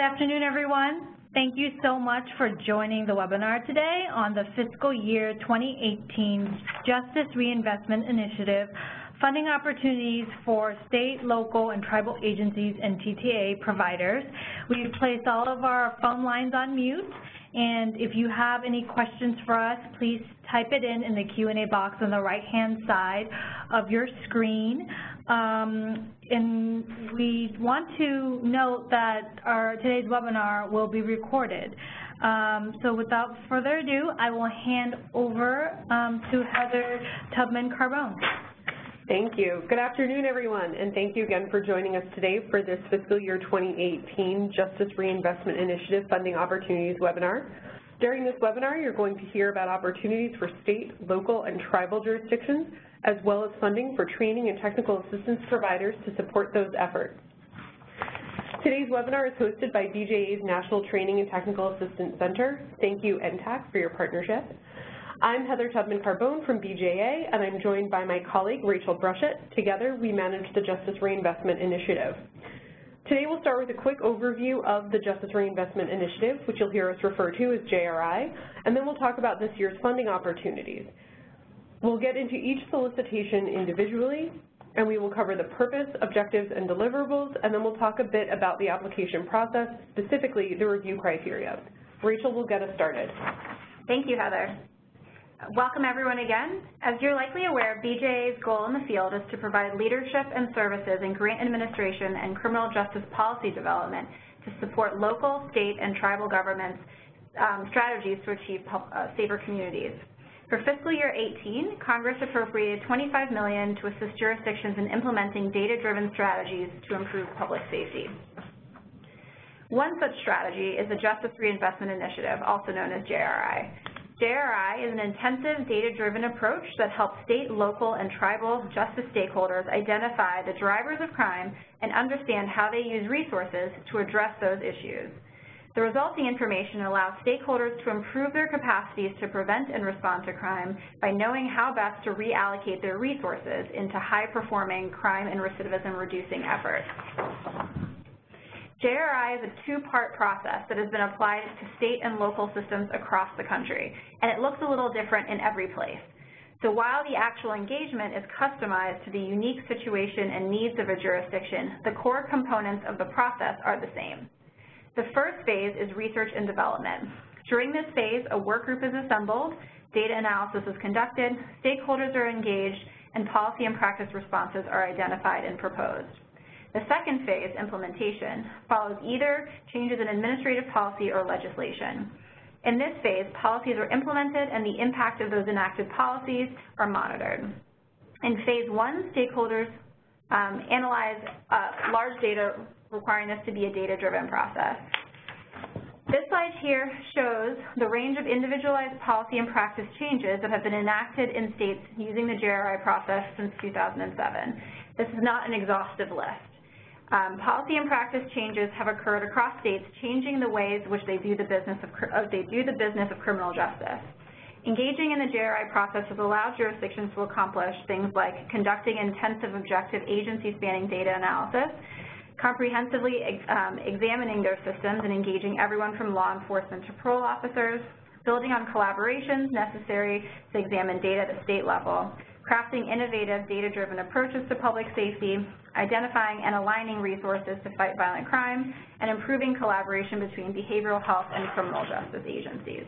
Good afternoon, everyone. Thank you so much for joining the webinar today on the fiscal year 2018 Justice Reinvestment Initiative, funding opportunities for state, local, and tribal agencies and TTA providers. We've placed all of our phone lines on mute, and if you have any questions for us, please type it in the Q&A box on the right-hand side of your screen. And we want to note that today's webinar will be recorded. So without further ado, I will hand over to Heather Tubman-Carbone. Thank you. Good afternoon, everyone, and thank you again for joining us today for this fiscal year 2018 Justice Reinvestment Initiative Funding Opportunities webinar. During this webinar, you're going to hear about opportunities for state, local, and tribal jurisdictions, as well as funding for training and technical assistance providers to support those efforts. Today's webinar is hosted by BJA's National Training and Technical Assistance Center. Thank you, NTAC, for your partnership. I'm Heather Tubman-Carbone from BJA, and I'm joined by my colleague, Rachel Brushett. Together, we manage the Justice Reinvestment Initiative. Today, we'll start with a quick overview of the Justice Reinvestment Initiative, which you'll hear us refer to as JRI, and then we'll talk about this year's funding opportunities. We'll get into each solicitation individually, and we will cover the purpose, objectives, and deliverables, and then we'll talk a bit about the application process, specifically the review criteria. Rachel will get us started. Thank you, Heather. Welcome, everyone, again. As you're likely aware, BJA's goal in the field is to provide leadership and services in grant administration and criminal justice policy development to support local, state, and tribal governments' strategies to achieve safer communities. For fiscal year 18, Congress appropriated $25 million to assist jurisdictions in implementing data-driven strategies to improve public safety. One such strategy is the Justice Reinvestment Initiative, also known as JRI. JRI is an intensive data-driven approach that helps state, local, and tribal justice stakeholders identify the drivers of crime and understand how they use resources to address those issues. The resulting information allows stakeholders to improve their capacities to prevent and respond to crime by knowing how best to reallocate their resources into high-performing crime and recidivism-reducing efforts. JRI is a two-part process that has been applied to state and local systems across the country, and it looks a little different in every place. So while the actual engagement is customized to the unique situation and needs of a jurisdiction, the core components of the process are the same. The first phase is research and development. During this phase, a work group is assembled, data analysis is conducted, stakeholders are engaged, and policy and practice responses are identified and proposed. The second phase, implementation, follows either changes in administrative policy or legislation. In this phase, policies are implemented and the impact of those enacted policies are monitored. In phase one, stakeholders analyze large data, requiring this to be a data-driven process. This slide here shows the range of individualized policy and practice changes that have been enacted in states using the JRI process since 2007. This is not an exhaustive list. Policy and practice changes have occurred across states, changing the ways in which they view the business of criminal justice. Engaging in the JRI process has allowed jurisdictions to accomplish things like conducting intensive objective agency-spanning data analysis, comprehensively examining their systems and engaging everyone from law enforcement to parole officers, building on collaborations necessary to examine data at the state level, crafting innovative data-driven approaches to public safety, identifying and aligning resources to fight violent crime, and improving collaboration between behavioral health and criminal justice agencies.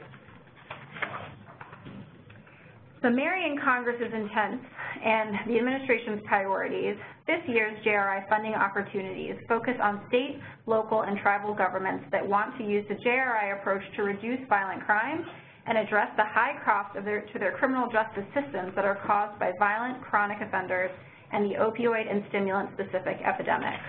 So marrying Congress's intent and the administration's priorities, this year's JRI funding opportunities focus on state, local, and tribal governments that want to use the JRI approach to reduce violent crime and address the high cost of to their criminal justice systems that are caused by violent chronic offenders and the opioid and stimulant-specific epidemics.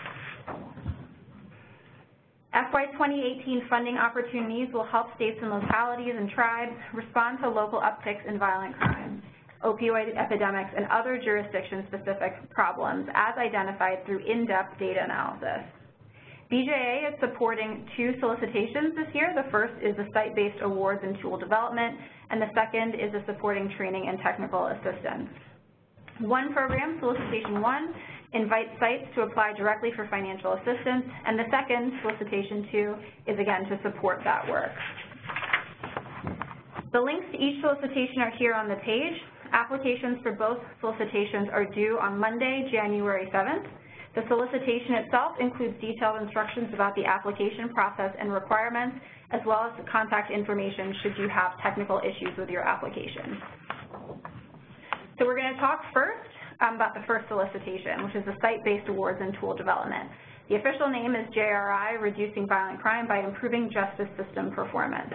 FY 2018 funding opportunities will help states and localities and tribes respond to local upticks in violent crime, opioid epidemics, and other jurisdiction-specific problems as identified through in-depth data analysis. BJA is supporting 2 solicitations this year. The first is the site-based awards and tool development, and the second is the supporting training and technical assistance. One program, Solicitation 1, invite sites to apply directly for financial assistance, and the second, solicitation 2, is again to support that work. The links to each solicitation are here on the page. Applications for both solicitations are due on Monday, January 7th. The solicitation itself includes detailed instructions about the application process and requirements, as well as contact information should you have technical issues with your application. So we're going to talk first about the first solicitation, which is the Site-Based Awards and Tool Development. The official name is JRI, Reducing Violent Crime by Improving Justice System Performance.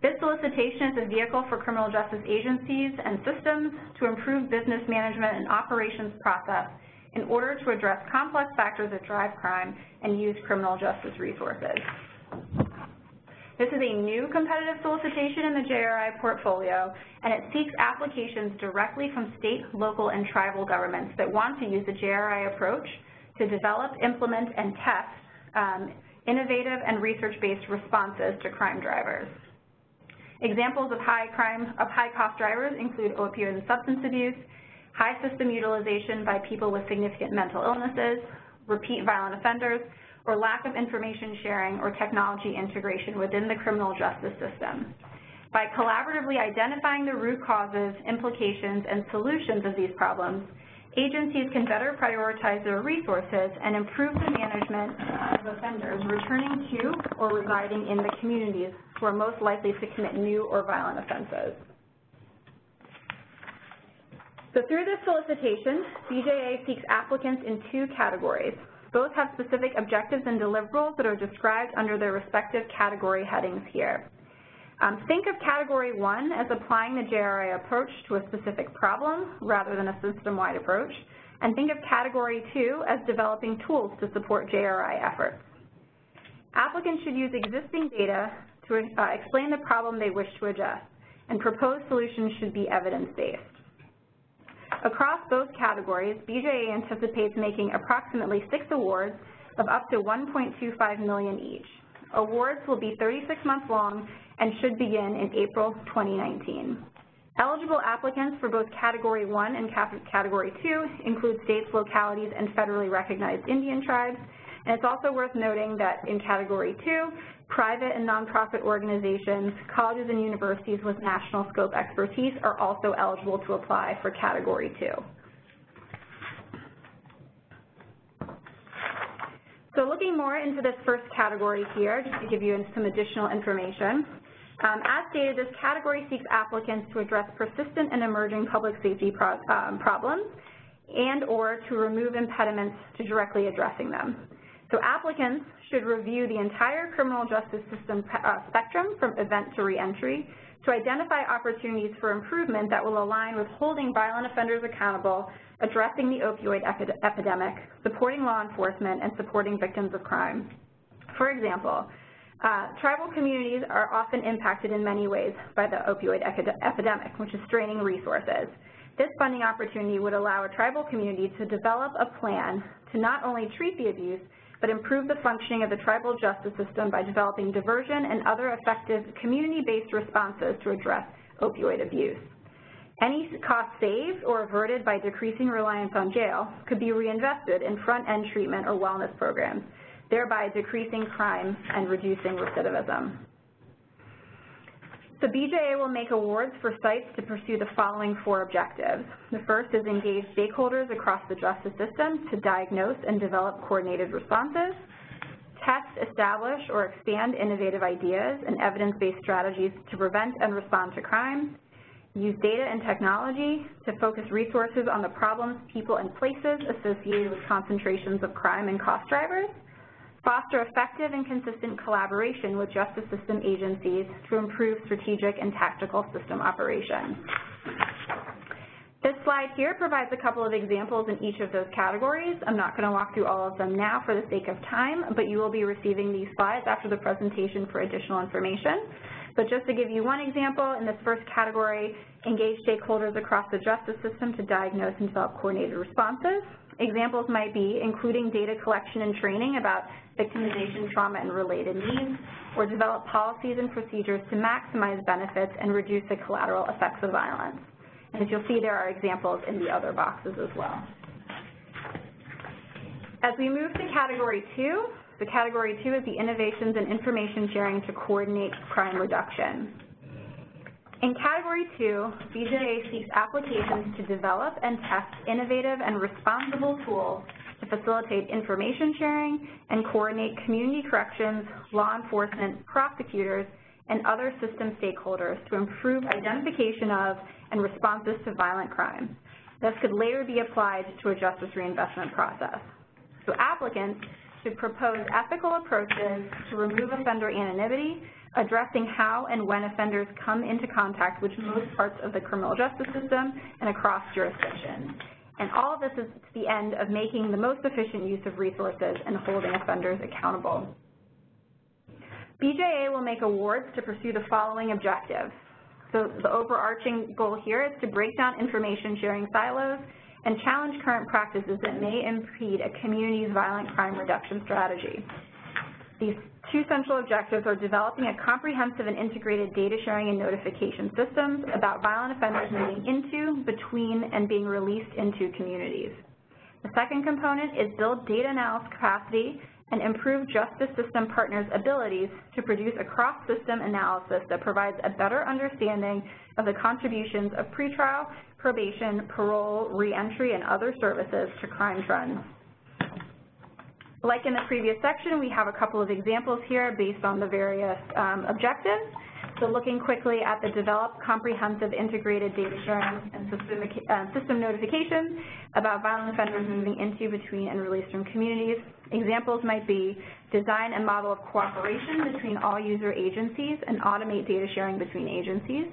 This solicitation is a vehicle for criminal justice agencies and systems to improve business management and operations process in order to address complex factors that drive crime and use criminal justice resources. This is a new competitive solicitation in the JRI portfolio, and it seeks applications directly from state, local, and tribal governments that want to use the JRI approach to develop, implement, and test innovative and research-based responses to crime drivers. Examples of high-cost drivers include opioid and substance abuse, high system utilization by people with significant mental illnesses, repeat violent offenders, or lack of information sharing or technology integration within the criminal justice system. By collaboratively identifying the root causes, implications, and solutions of these problems, agencies can better prioritize their resources and improve the management of offenders returning to or residing in the communities who are most likely to commit new or violent offenses. So through this solicitation, BJA seeks applicants in 2 categories. Both have specific objectives and deliverables that are described under their respective category headings here. Think of Category 1 as applying the JRI approach to a specific problem rather than a system-wide approach, and think of Category 2 as developing tools to support JRI efforts. Applicants should use existing data to explain the problem they wish to address, and proposed solutions should be evidence-based. Across both categories, BJA anticipates making approximately 6 awards of up to $1.25 million each. Awards will be 36 months long and should begin in April 2019. Eligible applicants for both Category 1 and Category 2 include states, localities, and federally recognized Indian tribes. And it's also worth noting that in Category 2, private and nonprofit organizations, colleges and universities with national scope expertise are also eligible to apply for Category 2. So looking more into this first category here, just to give you some additional information, as stated, this category seeks applicants to address persistent and emerging public safety problems and or to remove impediments to directly addressing them. So applicants should review the entire criminal justice system spectrum from event to reentry to identify opportunities for improvement that will align with holding violent offenders accountable, addressing the opioid epidemic, supporting law enforcement, and supporting victims of crime. For example, tribal communities are often impacted in many ways by the opioid epidemic, which is straining resources. This funding opportunity would allow a tribal community to develop a plan to not only treat the abuse, but improve the functioning of the tribal justice system by developing diversion and other effective community-based responses to address opioid abuse. Any cost saved or averted by decreasing reliance on jail could be reinvested in front-end treatment or wellness programs, thereby decreasing crime and reducing recidivism. So BJA will make awards for sites to pursue the following 4 objectives. The first is engage stakeholders across the justice system to diagnose and develop coordinated responses, test, establish, or expand innovative ideas and evidence-based strategies to prevent and respond to crime, use data and technology to focus resources on the problems, people, and places associated with concentrations of crime and cost drivers, foster effective and consistent collaboration with justice system agencies to improve strategic and tactical system operations. This slide here provides a couple of examples in each of those categories. I'm not going to walk through all of them now for the sake of time, but you will be receiving these slides after the presentation for additional information. But just to give you one example, in this first category, engage stakeholders across the justice system to diagnose and develop coordinated responses. Examples might be including data collection and training about victimization, trauma, and related needs, or develop policies and procedures to maximize benefits and reduce the collateral effects of violence. And as you'll see, there are examples in the other boxes as well. As we move to Category 2, the Category 2 is the innovations and information sharing to coordinate crime reduction. In Category 2, BJA seeks applications to develop and test innovative and responsible tools to facilitate information sharing and coordinate community corrections, law enforcement, prosecutors, and other system stakeholders to improve identification of and responses to violent crimes. This could later be applied to a justice reinvestment process. So applicants should propose ethical approaches to remove offender anonymity, addressing how and when offenders come into contact with most parts of the criminal justice system and across jurisdictions. And all of this is to the end of making the most efficient use of resources and holding offenders accountable. BJA will make awards to pursue the following objectives. So the overarching goal here is to break down information sharing silos and challenge current practices that may impede a community's violent crime reduction strategy. These two central objectives are developing a comprehensive and integrated data sharing and notification systems about violent offenders moving into, between, and being released into communities. The second component is build data analysis capacity and improve justice system partners' abilities to produce a cross-system analysis that provides a better understanding of the contributions of pretrial, probation, parole, reentry, and other services to crime trends. Like in the previous section, we have a couple of examples here based on the various objectives. So looking quickly at the develop comprehensive integrated data sharing and system notifications about violent offenders moving into, between, and released from communities. Examples might be design a model of cooperation between all user agencies and automate data sharing between agencies.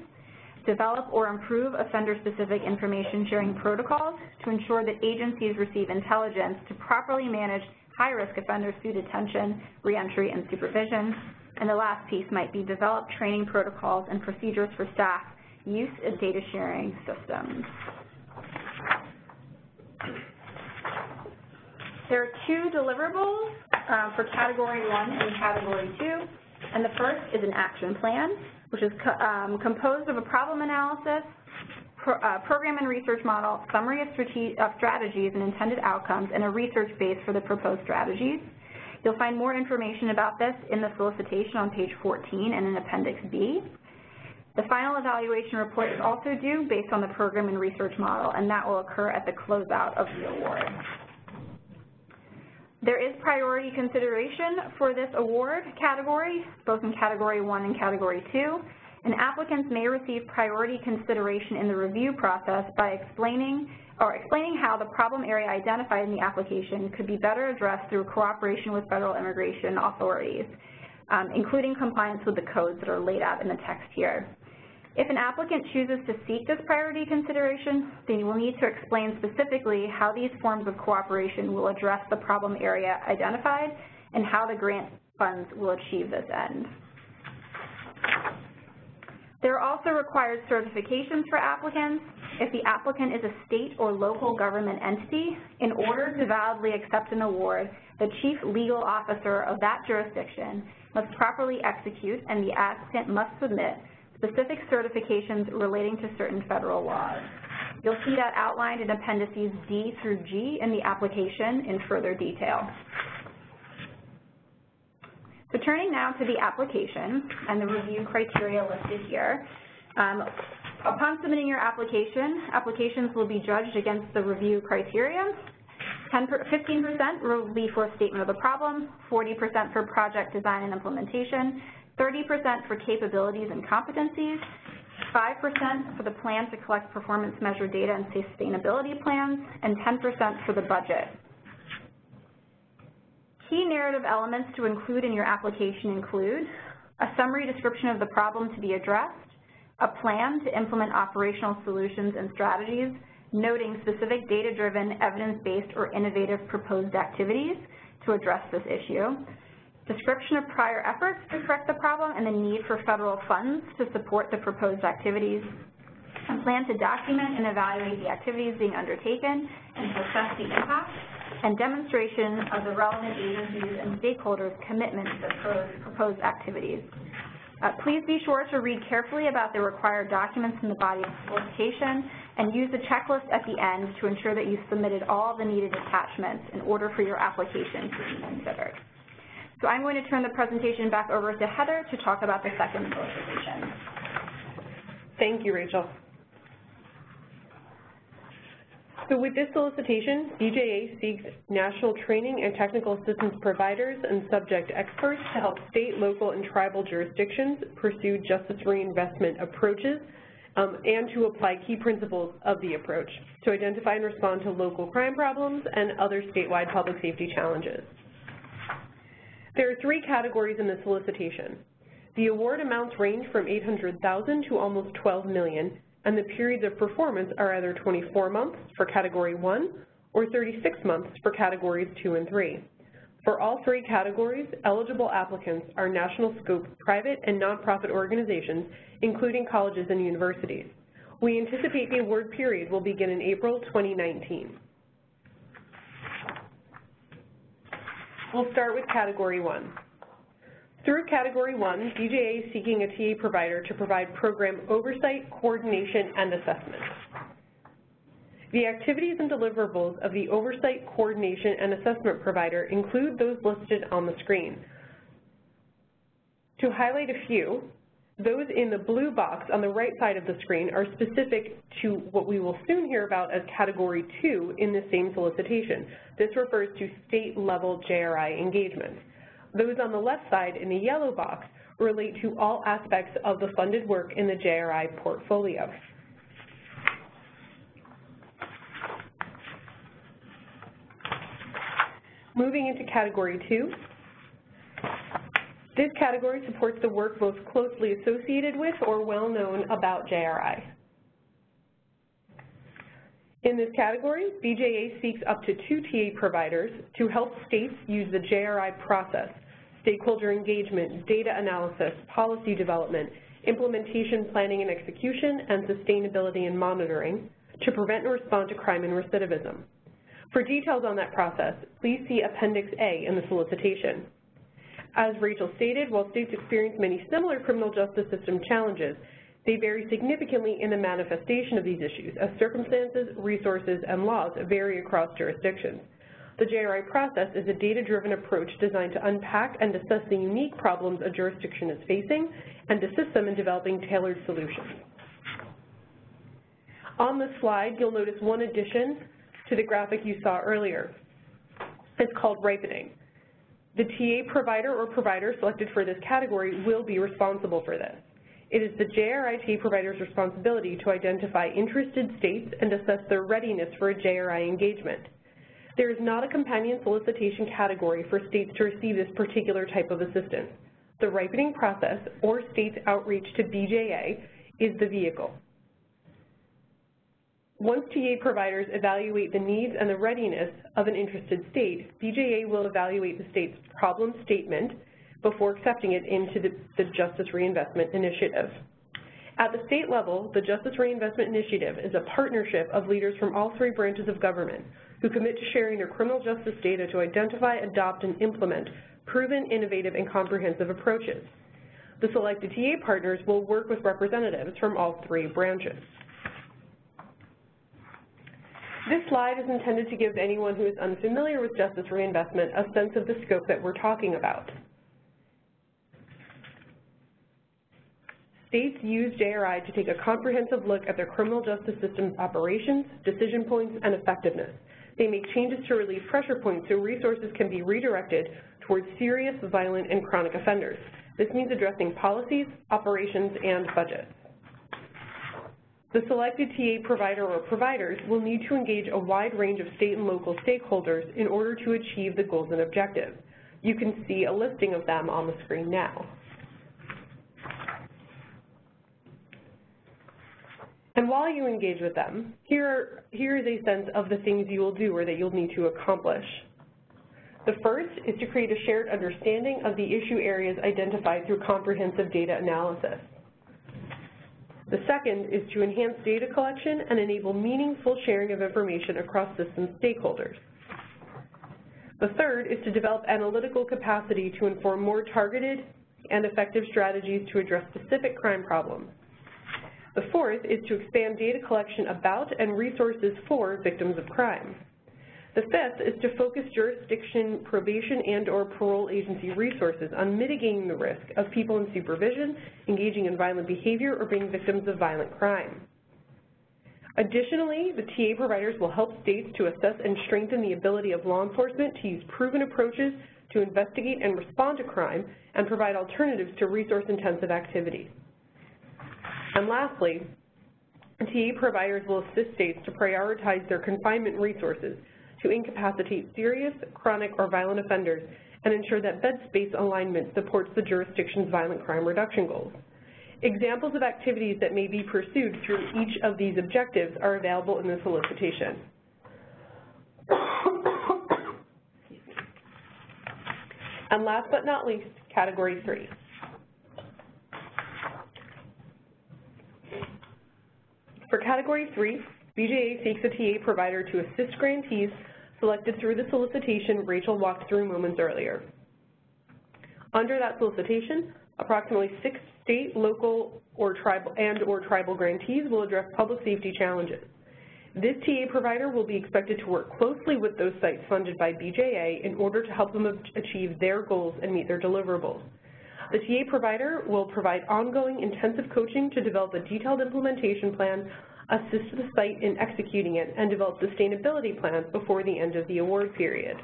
Develop or improve offender-specific information sharing protocols to ensure that agencies receive intelligence to properly manage high-risk offenders through detention, reentry, and supervision. And the last piece might be develop training protocols and procedures for staff use of data sharing systems. There are two deliverables for Category 1 and Category 2, and the first is an action plan, which is composed of a problem analysis, program and research model, summary of strategies and intended outcomes, and a research base for the proposed strategies. You'll find more information about this in the solicitation on page 14 and in Appendix B. The final evaluation report is also due based on the program and research model, and that will occur at the closeout of the award. There is priority consideration for this award category, both in Category 1 and Category 2, and applicants may receive priority consideration in the review process by explaining how the problem area identified in the application could be better addressed through cooperation with federal immigration authorities, including compliance with the codes that are laid out in the text here. If an applicant chooses to seek this priority consideration, then you will need to explain specifically how these forms of cooperation will address the problem area identified and how the grant funds will achieve this end. There are also required certifications for applicants. If the applicant is a state or local government entity, in order to validly accept an award, the chief legal officer of that jurisdiction must properly execute, and the applicant must submit specific certifications relating to certain federal laws. You'll see that outlined in Appendices D through G in the application in further detail. So turning now to the application and the review criteria listed here. Upon submitting your application, applications will be judged against the review criteria. 15% will be for a statement of the problem, 40% for project design and implementation, 30% for capabilities and competencies, 5% for the plan to collect performance measure data and sustainability plans, and 10% for the budget. Key narrative elements to include in your application include a summary description of the problem to be addressed, a plan to implement operational solutions and strategies, noting specific data-driven, evidence-based, or innovative proposed activities to address this issue, description of prior efforts to correct the problem and the need for federal funds to support the proposed activities, a plan to document and evaluate the activities being undertaken and to assess the impact, and demonstration of the relevant agencies and stakeholders' commitment to the proposed activities. Please be sure to read carefully about the required documents in the body of the solicitation and use the checklist at the end to ensure that you've submitted all the needed attachments in order for your application to be considered. So I'm going to turn the presentation back over to Heather to talk about the second solicitation. Thank you, Rachel. So with this solicitation, BJA seeks national training and technical assistance providers and subject experts to help state, local, and tribal jurisdictions pursue justice reinvestment approaches and to apply key principles of the approach to identify and respond to local crime problems and other statewide public safety challenges. There are three categories in the solicitation. The award amounts range from $800,000 to almost $12 million, and the periods of performance are either 24 months for Category 1 or 36 months for Categories 2 and 3. For all three categories, eligible applicants are national scope private and nonprofit organizations, including colleges and universities. We anticipate the award period will begin in April 2019. We'll start with Category 1. Through Category 1, BJA is seeking a TA provider to provide program oversight, coordination, and assessment. The activities and deliverables of the oversight, coordination, and assessment provider include those listed on the screen. To highlight a few, those in the blue box on the right side of the screen are specific to what we will soon hear about as Category 2 in the same solicitation. This refers to state-level JRI engagements. Those on the left side in the yellow box relate to all aspects of the funded work in the JRI portfolio. Moving into Category 2, this category supports the work most closely associated with or well known about JRI. In this category, BJA seeks up to 2 TA providers to help states use the JRI process, stakeholder engagement, data analysis, policy development, implementation planning and execution, and sustainability and monitoring to prevent and respond to crime and recidivism. For details on that process, please see Appendix A in the solicitation. As Rachel stated, while states experience many similar criminal justice system challenges, they vary significantly in the manifestation of these issues as circumstances, resources, and laws vary across jurisdictions. The JRI process is a data-driven approach designed to unpack and assess the unique problems a jurisdiction is facing and assist them in developing tailored solutions. On this slide, you'll notice one addition to the graphic you saw earlier. It's called ripening. The TA provider or provider selected for this category will be responsible for this. It is the JRI TA provider's responsibility to identify interested states and assess their readiness for a JRI engagement. There is not a companion solicitation category for states to receive this particular type of assistance. The ripening process, or states' outreach to BJA, is the vehicle. Once TA providers evaluate the needs and the readiness of an interested state, BJA will evaluate the state's problem statement before accepting it into the Justice Reinvestment Initiative. At the state level, the Justice Reinvestment Initiative is a partnership of leaders from all 3 branches of government who commit to sharing their criminal justice data to identify, adopt, and implement proven, innovative, and comprehensive approaches. The selected TA partners will work with representatives from all 3 branches. This slide is intended to give anyone who is unfamiliar with justice reinvestment a sense of the scope that we're talking about. States use JRI to take a comprehensive look at their criminal justice system's operations, decision points, and effectiveness. They make changes to relieve pressure points so resources can be redirected towards serious, violent, and chronic offenders. This means addressing policies, operations, and budgets. The selected TA provider or providers will need to engage a wide range of state and local stakeholders in order to achieve the goals and objectives. You can see a listing of them on the screen now. And while you engage with them, here is a sense of the things you will do or that you'll need to accomplish. The first is to create a shared understanding of the issue areas identified through comprehensive data analysis. The second is to enhance data collection and enable meaningful sharing of information across system stakeholders. The third is to develop analytical capacity to inform more targeted and effective strategies to address specific crime problems. The fourth is to expand data collection about and resources for victims of crime. The fifth is to focus jurisdiction, probation, and/or parole agency resources on mitigating the risk of people in supervision engaging in violent behavior or being victims of violent crime. Additionally, the TA providers will help states to assess and strengthen the ability of law enforcement to use proven approaches to investigate and respond to crime and provide alternatives to resource-intensive activities. And lastly, TA providers will assist states to prioritize their confinement resources to incapacitate serious, chronic, or violent offenders and ensure that bed space alignment supports the jurisdiction's violent crime reduction goals. Examples of activities that may be pursued through each of these objectives are available in the solicitation. And last but not least, Category 3. For Category 3, BJA seeks a TA provider to assist grantees selected through the solicitation Rachel walked through moments earlier. Under that solicitation, approximately 6 state, local, or tribal grantees will address public safety challenges. This TA provider will be expected to work closely with those sites funded by BJA in order to help them achieve their goals and meet their deliverables. The TA provider will provide ongoing intensive coaching to develop a detailed implementation plan, assist the site in executing it, and develop sustainability plans before the end of the award period.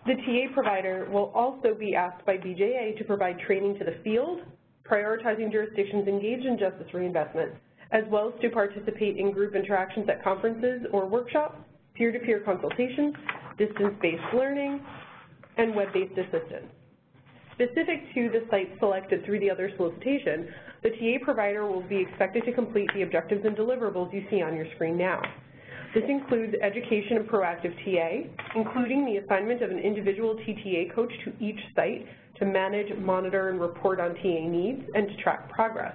The TA provider will also be asked by BJA to provide training to the field, prioritizing jurisdictions engaged in justice reinvestment, as well as to participate in group interactions at conferences or workshops, peer-to-peer consultations, distance-based learning, and web-based assistance. Specific to the site selected through the other solicitation, the TA provider will be expected to complete the objectives and deliverables you see on your screen now. This includes education and proactive TA, including the assignment of an individual TTA coach to each site to manage, monitor, and report on TA needs and to track progress.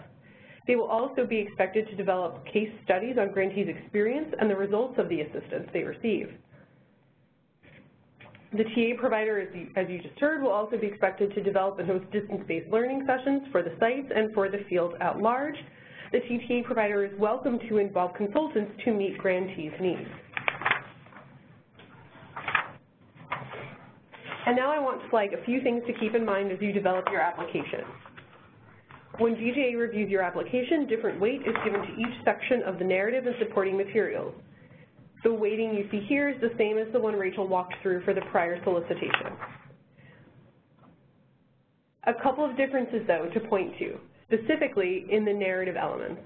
They will also be expected to develop case studies on grantees' experience and the results of the assistance they receive. The TA provider, as you just heard, will also be expected to develop and host distance-based learning sessions for the sites and for the field at large. The TA provider is welcome to involve consultants to meet grantees' needs. And now I want to flag a few things to keep in mind as you develop your application. When BJA reviews your application, different weight is given to each section of the narrative and supporting materials. The weighting you see here is the same as the one Rachel walked through for the prior solicitation. A couple of differences, though, to point to, specifically in the narrative elements.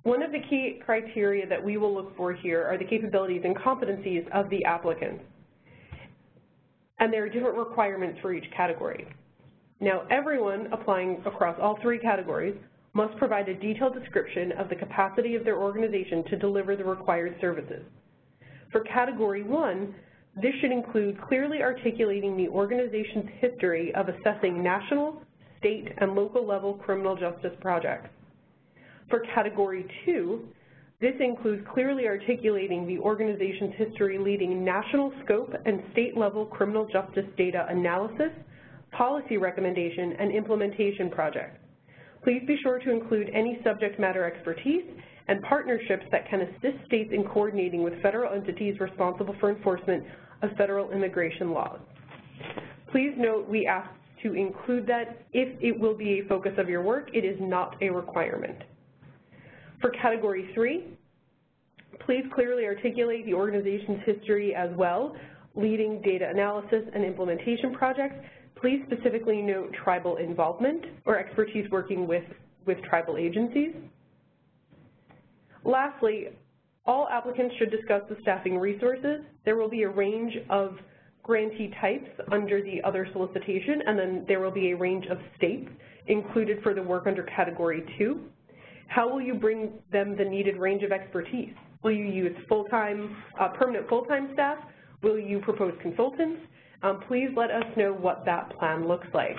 One of the key criteria that we will look for here are the capabilities and competencies of the applicants. And there are different requirements for each category. Now, everyone applying across all 3 categories must provide a detailed description of the capacity of their organization to deliver the required services. For Category 1, this should include clearly articulating the organization's history of assessing national, state, and local level criminal justice projects. For Category 2, this includes clearly articulating the organization's history leading national scope and state-level criminal justice data analysis, policy recommendation, and implementation projects. Please be sure to include any subject matter expertise and partnerships that can assist states in coordinating with federal entities responsible for enforcement of federal immigration laws. Please note we ask to include that if it will be a focus of your work. It is not a requirement. For Category 3, please clearly articulate the organization's history as well, leading data analysis and implementation projects. Please specifically note tribal involvement or expertise working with tribal agencies. Lastly, all applicants should discuss the staffing resources. There will be a range of grantee types under the other solicitation, and then there will be a range of states included for the work under Category 2. How will you bring them the needed range of expertise? Will you use permanent full-time staff? Will you propose consultants? Please let us know what that plan looks like.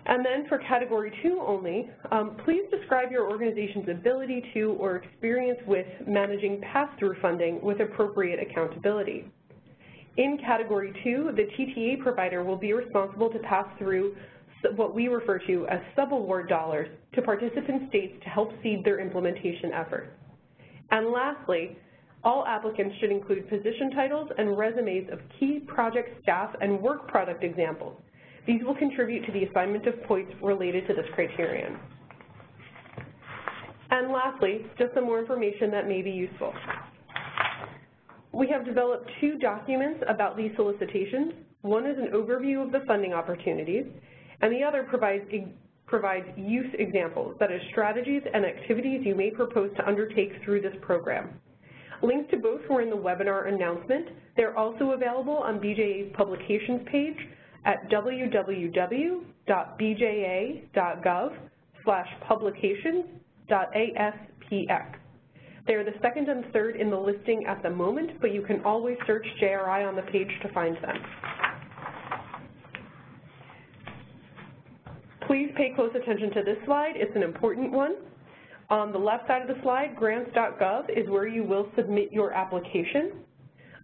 And then for Category 2 only, please describe your organization's ability to or experience with managing pass-through funding with appropriate accountability. In Category 2, the TTA provider will be responsible to pass through what we refer to as subaward dollars to participant states to help seed their implementation efforts. And lastly, all applicants should include position titles and resumes of key project staff and work product examples. These will contribute to the assignment of points related to this criterion. And lastly, just some more information that may be useful. We have developed 2 documents about these solicitations. One is an overview of the funding opportunities, and the other provides use examples, that is, strategies and activities you may propose to undertake through this program. Links to both were in the webinar announcement. They're also available on BJA's publications page at www.bja.gov/publications.aspx. They are the 2nd and 3rd in the listing at the moment, but you can always search JRI on the page to find them. Please pay close attention to this slide. It's an important one. On the left side of the slide, grants.gov is where you will submit your application.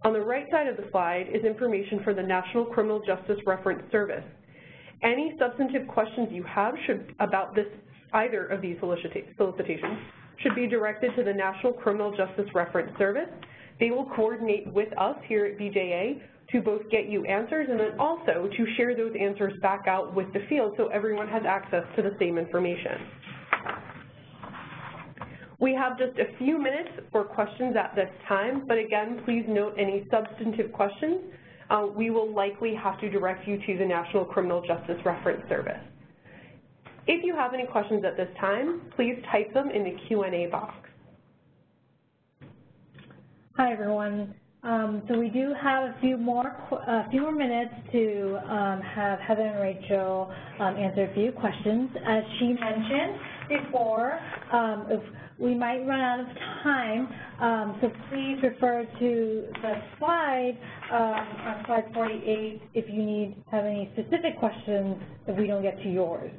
On the right side of the slide is information for the National Criminal Justice Reference Service. Any substantive questions you have about either of these solicitations should be directed to the National Criminal Justice Reference Service. They will coordinate with us here at BJA to both get you answers and then also to share those answers back out with the field so everyone has access to the same information. We have just a few minutes for questions at this time, but again, please note any substantive questions. We will likely have to direct you to the National Criminal Justice Reference Service. If you have any questions at this time, please type them in the Q&A box. Hi, everyone. So we do have a few more minutes to have Heather and Rachel answer a few questions. As she mentioned before, if we might run out of time, so please refer to the slide on slide 48 if you have any specific questions if we don't get to yours.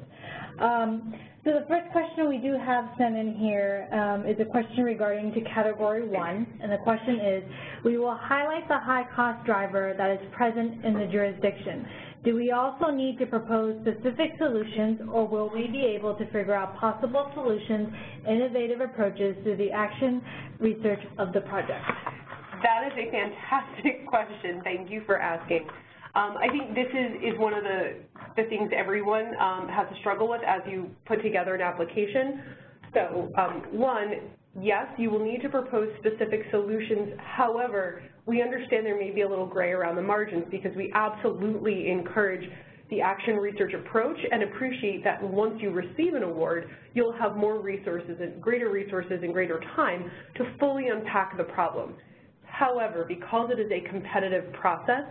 So the first question we do have sent in here is a question regarding to Category 1, and the question is, we will highlight the high cost driver that is present in the jurisdiction. Do we also need to propose specific solutions, or will we be able to figure out possible solutions, innovative approaches through the action research of the project? That is a fantastic question. Thank you for asking. I think this is one of the things everyone has to struggle with as you put together an application. So one, yes, you will need to propose specific solutions. However, we understand there may be a little gray around the margins because we absolutely encourage the action research approach and appreciate that once you receive an award, you'll have more resources and greater time to fully unpack the problem. However, because it is a competitive process,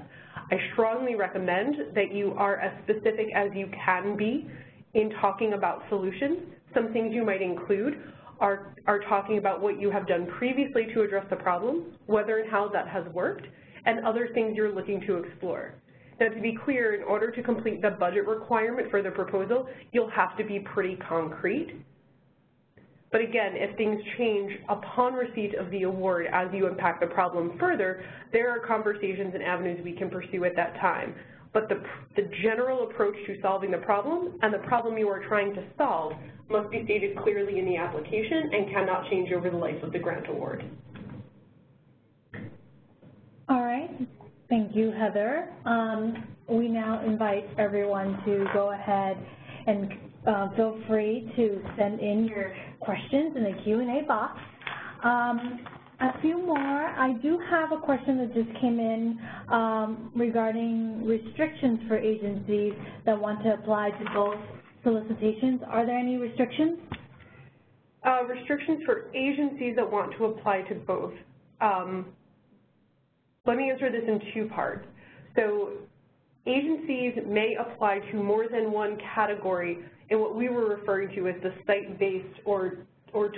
I strongly recommend that you are as specific as you can be in talking about solutions. Some things you might include are talking about what you have done previously to address the problem, whether and how that has worked, and other things you're looking to explore. Now, to be clear, in order to complete the budget requirement for the proposal, you'll have to be pretty concrete. But again, if things change upon receipt of the award as you unpack the problem further, there are conversations and avenues we can pursue at that time. But the general approach to solving the problem and the problem you are trying to solve must be stated clearly in the application and cannot change over the life of the grant award. All right. Thank you, Heather. We now invite everyone to go ahead and feel free to send in your questions in the Q&A box. A few more. I do have a question that just came in regarding restrictions for agencies that want to apply to both solicitations. Are there any restrictions? Restrictions for agencies that want to apply to both. Let me answer this in 2 parts. So agencies may apply to more than one category in what we were referring to as the site-based or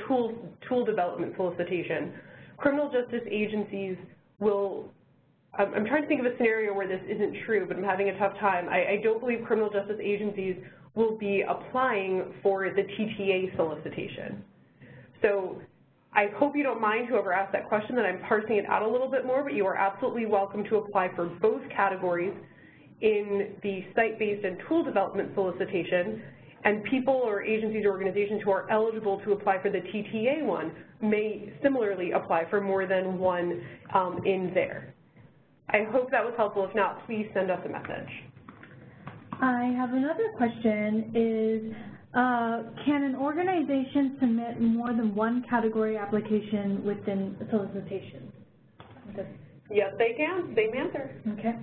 tool development solicitation. Criminal justice agencies will, I'm trying to think of a scenario where this isn't true, but I'm having a tough time. I don't believe criminal justice agencies will be applying for the TTA solicitation. So I hope you don't mind, whoever asked that question, that I'm parsing it out a little bit more, but you are absolutely welcome to apply for both categories in the site-based and tool development solicitation, and people or agencies or organizations who are eligible to apply for the TTA one may similarly apply for more than one in there. I hope that was helpful. If not, please send us a message. I have another question is, can an organization submit more than one category application within a solicitation? Yes, they can. Same answer. Okay.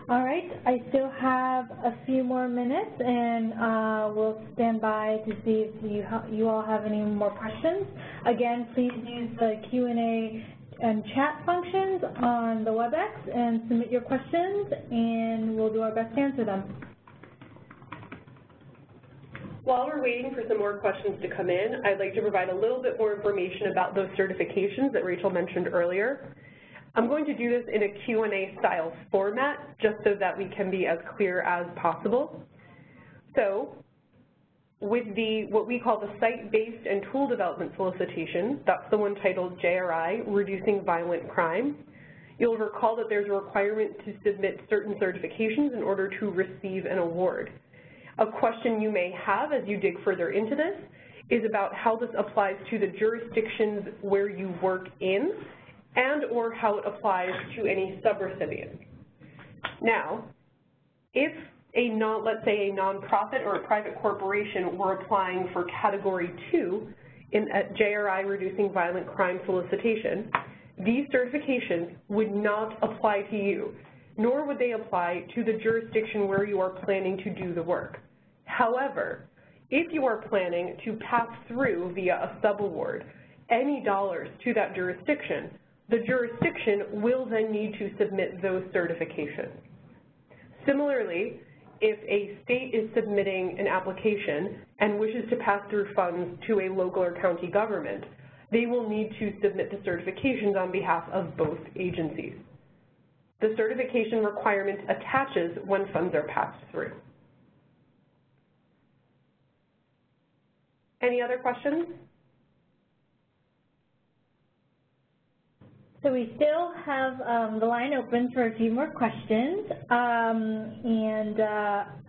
All right, I still have a few more minutes, and we'll stand by to see if you all have any more questions. Again, please use the Q&A and chat functions on the WebEx and submit your questions, and we'll do our best to answer them. While we're waiting for some more questions to come in, I'd like to provide a little bit more information about those certifications that Rachel mentioned earlier. I'm going to do this in a Q&A style format just so that we can be as clear as possible. So with what we call the site-based and tool development solicitation, that's the one titled JRI, Reducing Violent Crime, you'll recall that there's a requirement to submit certain certifications in order to receive an award. A question you may have as you dig further into this is about how this applies to the jurisdictions where you work in and or how it applies to any subrecipients. Now, if let's say a nonprofit or a private corporation were applying for Category 2 in a JRI Reducing Violent Crime solicitation, these certifications would not apply to you, nor would they apply to the jurisdiction where you are planning to do the work. However, if you are planning to pass through via a subaward any dollars to that jurisdiction, the jurisdiction will then need to submit those certifications. Similarly, if a state is submitting an application and wishes to pass through funds to a local or county government, they will need to submit the certifications on behalf of both agencies. The certification requirement attaches when funds are passed through. Any other questions? So we still have the line open for a few more questions.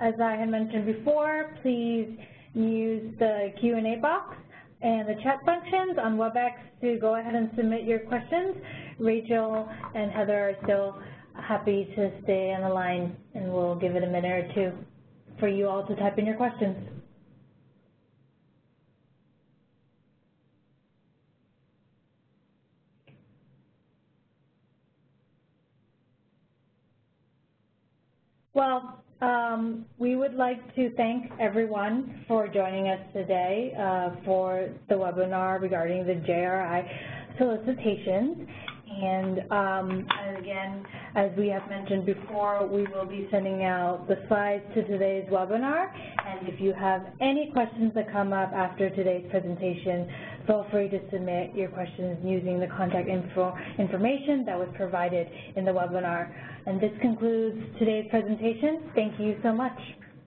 As I had mentioned before, please use the Q&A box and the chat functions on WebEx to go ahead and submit your questions. Rachel and Heather are still happy to stay on the line, and we'll give it a minute or two for you all to type in your questions. Well, we would like to thank everyone for joining us today for the webinar regarding the JRI solicitations. And again, as we have mentioned before, we will be sending out the slides to today's webinar. And if you have any questions that come up after today's presentation, feel free to submit your questions using the contact information that was provided in the webinar. And this concludes today's presentation. Thank you so much.